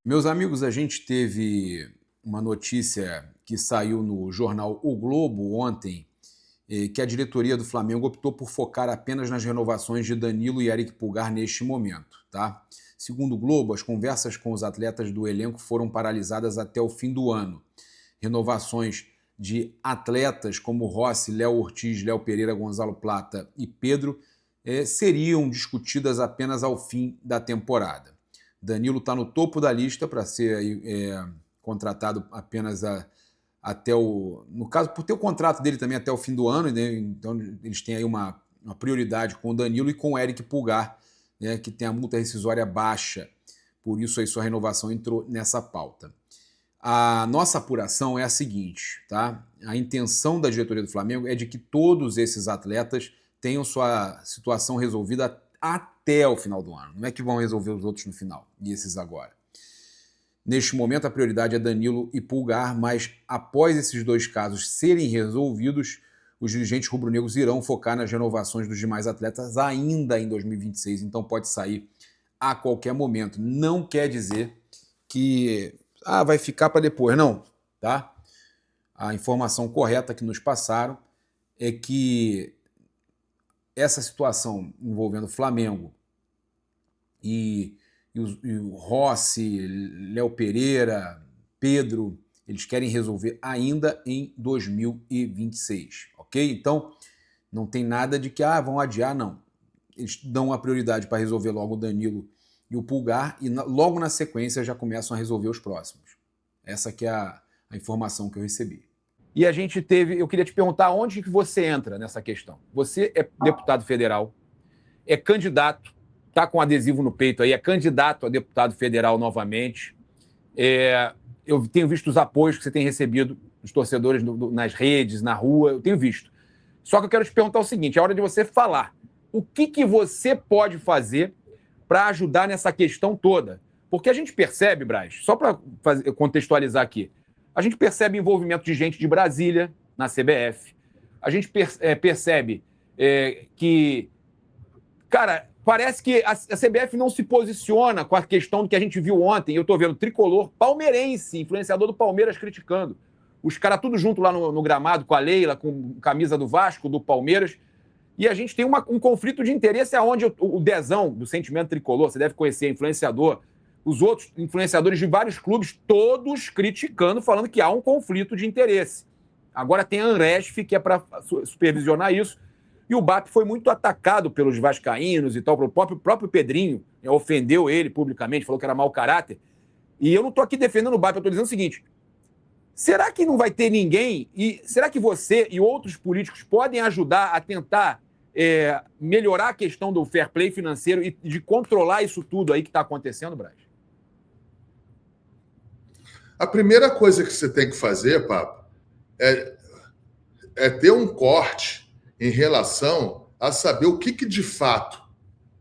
Meus amigos, a gente teve uma notícia que saiu no jornal O Globo ontem, que a diretoria do Flamengo optou por focar apenas nas renovações de Danilo e Eric Pulgar neste momento, tá? Segundo o Globo, as conversas com os atletas do elenco foram paralisadas até o fim do ano. Renovações de atletas como Rossi, Léo Ortiz, Léo Pereira, Gonzalo Plata e Pedro seriam discutidas apenas ao fim da temporada. Danilo está no topo da lista para ser contratado apenas até o... No caso, por ter o contrato dele também até o fim do ano, né? Então eles têm aí uma prioridade com o Danilo e com o Eric Pulgar, né? Que tem a multa rescisória baixa. Por isso aí sua renovação entrou nessa pauta. A nossa apuração é a seguinte, tá? A intenção da diretoria do Flamengo é de que todos esses atletas tenham sua situação resolvida até o final do ano. Não é que vão resolver os outros no final, e esses agora. Neste momento, a prioridade é Danilo e Pulgar, mas após esses dois casos serem resolvidos, os dirigentes rubro-negros irão focar nas renovações dos demais atletas ainda em 2026, então pode sair a qualquer momento. Não quer dizer que vai ficar para depois, não, tá? A informação correta que nos passaram é que essa situação envolvendo Flamengo e o Rossi, Léo Pereira, Pedro, eles querem resolver ainda em 2026, ok? Então, não tem nada de que vão adiar, não. Eles dão a prioridade para resolver logo o Danilo e o Pulgar e logo na sequência já começam a resolver os próximos. Essa que é a informação que eu recebi. E a gente teve, eu queria te perguntar onde que você entra nessa questão. Você é deputado federal, é candidato, está com adesivo no peito aí, é candidato a deputado federal novamente. Eu tenho visto os apoios que você tem recebido dos torcedores nas redes, na rua, eu tenho visto. Só que eu quero te perguntar o seguinte, é hora de você falar. O que você pode fazer para ajudar nessa questão toda? Porque a gente percebe, Braz, só para contextualizar aqui, a gente percebe envolvimento de gente de Brasília na CBF. A gente percebe que, cara, parece que a CBF não se posiciona com a questão do que a gente viu ontem. Eu estou vendo tricolor palmeirense, influenciador do Palmeiras, criticando. Os caras tudo junto lá no gramado com a Leila, com camisa do Vasco, do Palmeiras. E a gente tem um conflito de interesse aonde o Dezão, do Sentimento Tricolor, você deve conhecer, influenciador, os outros influenciadores de vários clubes, todos criticando, falando que há um conflito de interesse. Agora tem a Anresf, que é para supervisionar isso, e o BAP foi muito atacado pelos vascaínos e tal, o próprio Pedrinho ofendeu ele publicamente, falou que era mau caráter. E eu não estou aqui defendendo o BAP, eu estou dizendo o seguinte, será que não vai ter ninguém, e será que você e outros políticos podem ajudar a tentar melhorar a questão do fair play financeiro e de controlar isso tudo aí que está acontecendo, Braz? A primeira coisa que você tem que fazer, Papo, é ter um corte em relação a saber o que de fato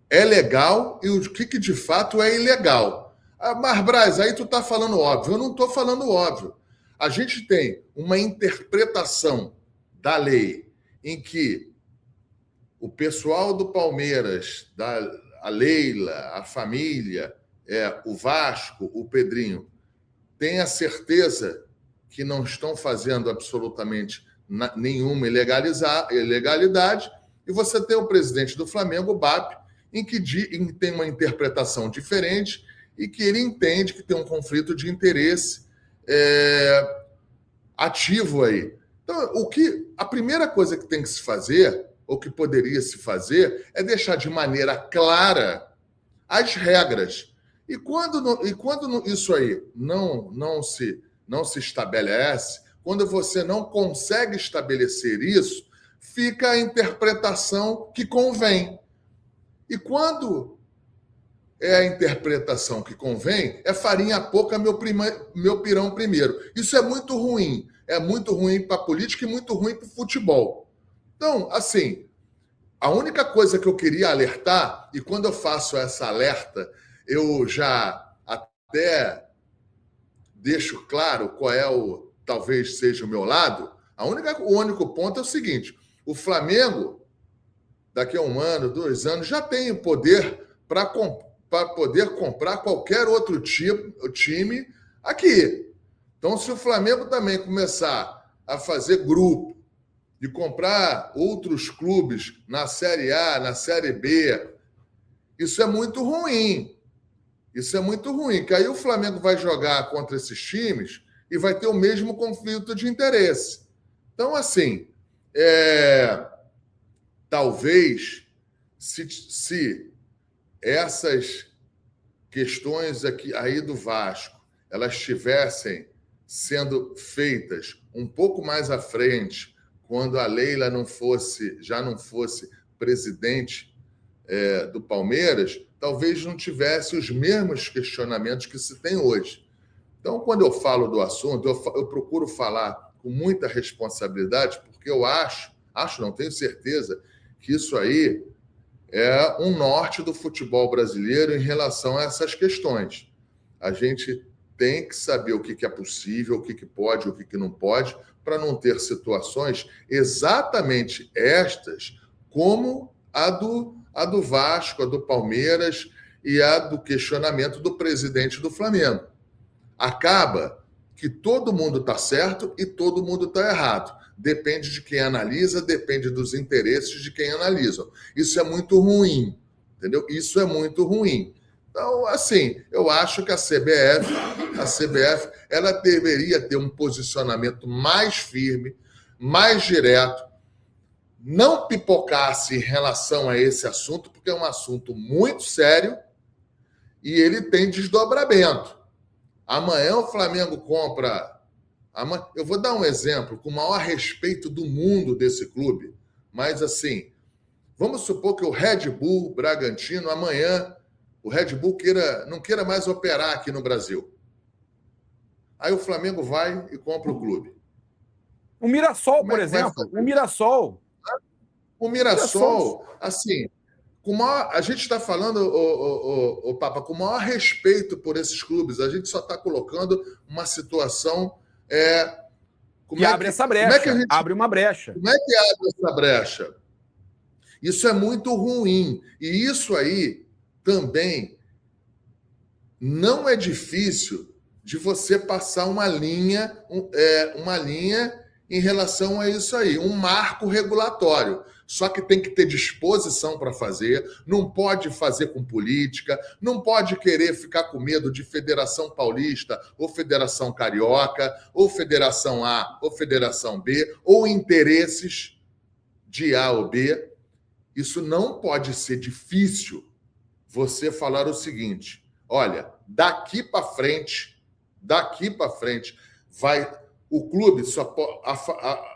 é legal e o que de fato é ilegal. Mas, Braz, aí tu está falando óbvio. Eu não estou falando óbvio. A gente tem uma interpretação da lei em que o pessoal do Palmeiras, a Leila, a família, o Vasco, o Pedrinho, tem a certeza que não estão fazendo absolutamente nenhuma ilegalidade, e você tem o presidente do Flamengo, o BAP, em que tem uma interpretação diferente e que ele entende que tem um conflito de interesse ativo aí. Então, a primeira coisa que tem que se fazer, ou que poderia se fazer, é deixar de maneira clara as regras. E quando isso aí não se estabelece, quando você não consegue estabelecer isso, fica a interpretação que convém. E quando é a interpretação que convém, é farinha pouca, meu pirão primeiro. Isso é muito ruim. É muito ruim para a política e muito ruim para o futebol. Então, assim, a única coisa que eu queria alertar, e quando eu faço essa alerta, eu já até deixo claro qual talvez seja o meu lado. O único ponto é o seguinte: o Flamengo, daqui a 1 ano, 2 anos, já tem o poder para para poder comprar qualquer outro time aqui. Então, se o Flamengo também começar a fazer grupo de comprar outros clubes na Série A, na Série B, isso é muito ruim. Isso é muito ruim, que aí o Flamengo vai jogar contra esses times e vai ter o mesmo conflito de interesse. Então, assim, talvez, se essas questões aqui aí do Vasco, elas estivessem sendo feitas um pouco mais à frente, quando a Leila já não fosse presidente do Palmeiras, talvez não tivesse os mesmos questionamentos que se tem hoje. Então, quando eu falo do assunto, eu procuro falar com muita responsabilidade, porque eu não tenho certeza, que isso aí é um norte do futebol brasileiro em relação a essas questões. A gente tem que saber o que é possível, o que pode, o que não pode, para não ter situações exatamente estas, como a do Vasco, a do Palmeiras e a do questionamento do presidente do Flamengo. Acaba que todo mundo está certo e todo mundo está errado. Depende de quem analisa, depende dos interesses de quem analisa. Isso é muito ruim, entendeu? Isso é muito ruim. Então, assim, eu acho que a CBF, ela deveria ter um posicionamento mais firme, mais direto, não pipocasse em relação a esse assunto, porque é um assunto muito sério e ele tem desdobramento. Amanhã o Flamengo compra... Eu vou dar um exemplo, com o maior respeito do mundo desse clube, mas assim, vamos supor que o Red Bull Bragantino, amanhã, o Red Bull não queira mais operar aqui no Brasil. Aí o Flamengo vai e compra o clube. O Mirassol, por exemplo. O Mirassol, assim, a gente está falando, Papa, com o maior respeito por esses clubes, a gente só está colocando uma situação... abre essa brecha. Abre uma brecha. Como é que abre essa brecha? Isso é muito ruim. E isso aí também não é difícil de você passar uma linha em relação a isso aí, um marco regulatório. Só que tem que ter disposição para fazer, não pode fazer com política, não pode querer ficar com medo de Federação Paulista ou Federação Carioca, ou Federação A ou Federação B, ou interesses de A ou B. Isso não pode ser difícil você falar o seguinte: olha, daqui para frente, o clube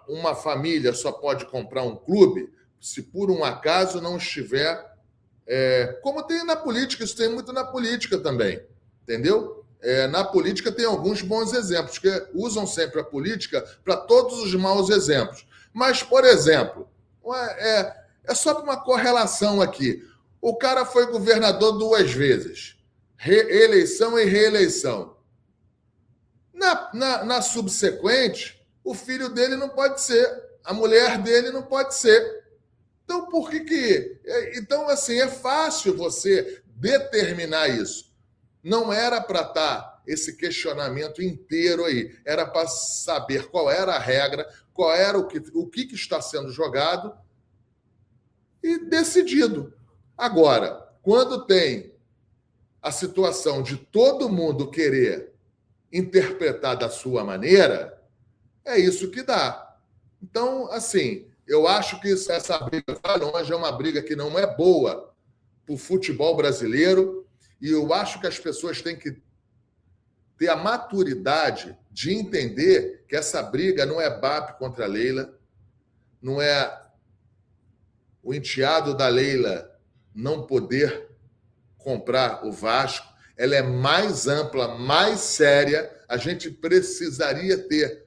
uma família só pode comprar um clube se por um acaso não estiver... como tem na política, isso tem muito na política também, entendeu? Na política tem alguns bons exemplos, que usam sempre a política para todos os maus exemplos. Mas, por exemplo, é só para uma correlação aqui. O cara foi governador 2 vezes, eleição e reeleição. Na subsequente, o filho dele não pode ser, a mulher dele não pode ser. Então, por que... Então, assim, é fácil você determinar isso. Não era para estar esse questionamento inteiro aí. Era para saber qual era a regra, qual era o que está sendo jogado e decidido. Agora, quando tem a situação de todo mundo querer interpretar da sua maneira, é isso que dá. Então, assim, eu acho que essa briga vai longe, é uma briga que não é boa para o futebol brasileiro, e eu acho que as pessoas têm que ter a maturidade de entender que essa briga não é BAP contra a Leila, não é o enteado da Leila não poder comprar o Vasco, ela é mais ampla, mais séria. A gente precisaria ter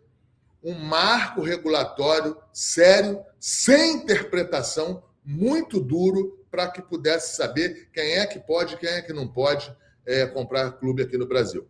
um marco regulatório sério, sem interpretação, muito duro, para que pudesse saber quem é que pode, quem é que não pode comprar clube aqui no Brasil.